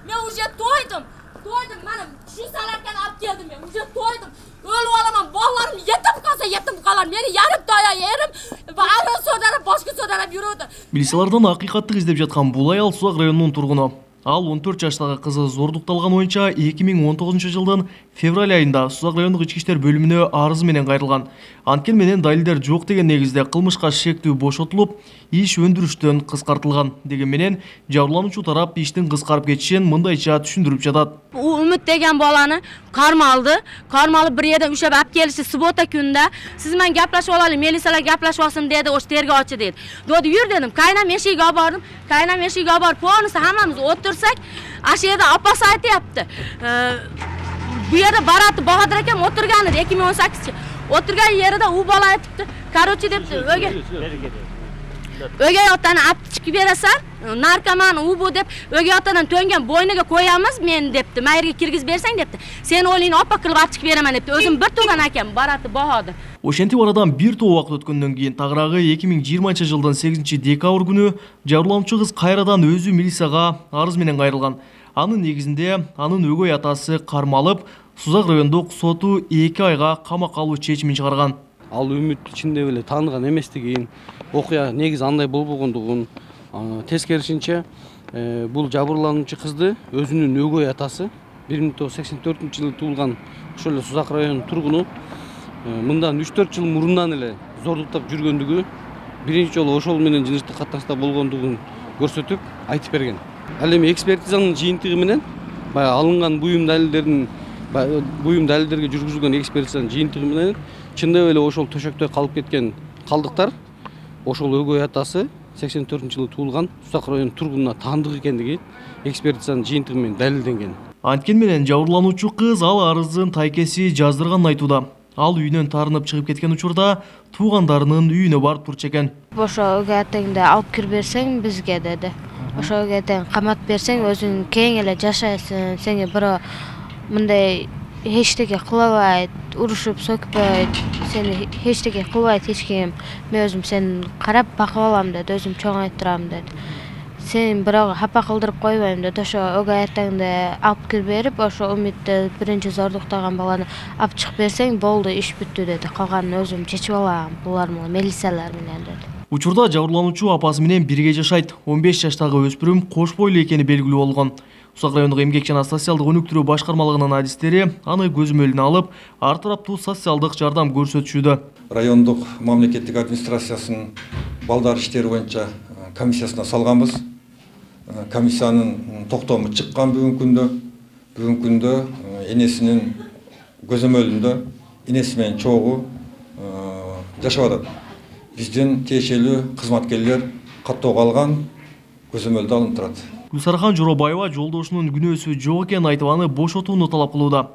Men уже to'ydim. Mana shu salarkan olib keldim men. Уже to'ydim. O'lib olaman. Bolalarim yetim qolsa yetim qolar. Meni yarib toya yerim. Bari so'darib, boshqa so'darib yuradi. Милициялардан акыйкатты издеп жаткан бул аял Сузак районунун тургуну. Ал 14 жаштагы кызы зордукталган боюнча 2019 жылдын февраль айында Сузак райондук ички иштер бөлүмүнө арыз менен кайрылган. Анткени менен далилдер жок деген негизде кылмышка шектүү бошотулуп, иш өндүрүштөн кыскартылган деген менен жабырлануучу тарап иштин кыскарып кетишин мындайча түшүндүрүп жатат. Umut degan bolani qarmaldi. Qarmalib bir yerdan ushlab olib kelishdi subota kunida. Siz men gaplashib olaylik, militsiyalar gaplashib olsin dedi, o'sha tergovchi dedi. Dedi, yur dedim. Qaynam eshigiga olib bordim. Qaynam eshigiga olib borib, polisi hammamiz o'tirsak, ashu yerda opasi aytayapti. Bu yerda Barat Bahodir akam o'tirgan edi 2018-chi. O'tirgan yerida u bola aytibdi. Короче debdi, o'gay otani olib chiqib berasan, narkoman u bu deb o'gay otadan to'ngan bo'yniga qo'yamiz men debdi. Mayirga kirgizib bersang debdi. Sen o'yingni oppa qilib olib chiqib beraman debdi. O'zim bir tug'an akam Barat Bahodir. Ошентип арадан бир топ убакыт өткөндөн кийин тагыраагы 2020 жылдын 8 декабрь күнү жабырлануучу кыз кайрадан өзү милицияга арыз менен кайрылган. Анын негизинде анын өгөй атасы кармалып, Сузак райондук соту 2 айга камакка алуу чечимин чыгарган. Ал үмүт ичинде эле тааныган эместигин, окуя негизи андай болбогондугун, тескерисинче бул жабырлануучу кызды өзүнүн өгөй атасы 1984-жылы туулган ошол эле Сузак районунун тургуну мындан 3-4 жыл мурундан эле зордуктап жүргөндүгү, биринчи жолу ошол менен жыныстык катташта болгондугун көрсөтүп айтып берген. Ал эми экспертизанын жыйынтыгы менен баягы алынган буюм далилдерге жүргүзүлгөн экспертизанын жыйынтыгы менен чындап эле ошол төшөктө калып кеткен калдыктар ошол өгөй атасы 84-жылы туулган Сузак районунун тургунуна таандык экендиги экспертизанын жыйынтыгы менен далилденген. Анткени менен жабырлануучу кыз ал арыздын тайкеси жаздырганын айтууда. Ал үйүнөн тарынып чыгып кеткен учурда туугандарынын үйүнө барып турчу экен. Ошо өгөй атаңды алып кирип берсең бизге деди. Ошо өгөй атаң камап берсең өзүң кең эле жашайсың. Сеңе бирөө мындай эчтеке кылбайт, урушуп сөкпөйт, сени эчтеке кылбайт эч ким. Мен өзүм сени карап бакып алам деди, өзүм чоңойтуп турам деди. Сен бирок хапа кылдырып койбойм деди. Ошо өгөй атаңды алып кирип берип, ошо Умитти биринчи зордуктаган баланы алып чыгып берсең болду, иш бүттү деди. Калганын өзүм чечип алам, булар менен милициялар менен деди. Учурда жабырлануучу апасы менен бирге жашайт. 15 жаштагы өспүрүм кош бойлуу экени белгилүү болгон. Сузак райондук эмгек жана социалдык өнүктүрүү башкармалыгынын адистери аны көзөмөлүнө алып, ар тараптуу социалдык жардам көрсөтүшүүдө. Райондук мамлекеттик администрациясынын балдар иштери боюнча комиссиясына салганбыз. Комиссиянын токтому чыккан бүгүнкү күндө энесинин көзөмөлүндө энеси менен чогуу жашап атат. Биздин тиешелүү кызматкерлер каттоого алган көзөмөлдү алынып турат. Гүлсархан Жоробаева жолдошунун күнөөсү жок экенин айтып аны бошотууну талап кылууда.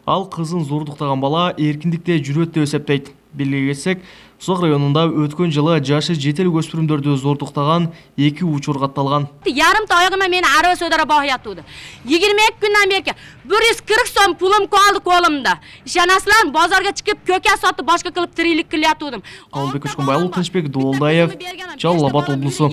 Ал кызын зордуктаган бала эркиндикте жүрөт деп эсептейт. Белгилей кетсек, Сузак районунда өткөн жылы жашы жетелик өспүрүмдөрдү зордуктаган 2 учур катталган. Ярымта аягыма мени арба сөйдөрө багыятты. 22 күндөн бери 140 сом пулум калды колумда. Ишанасыздар, базарга чыгып көкө сатып башка кылып тирилик кылып жатырдым. Албек Өчкөнбайұлы, Тынчбек Дуолдаев, Жалал Абад облусу.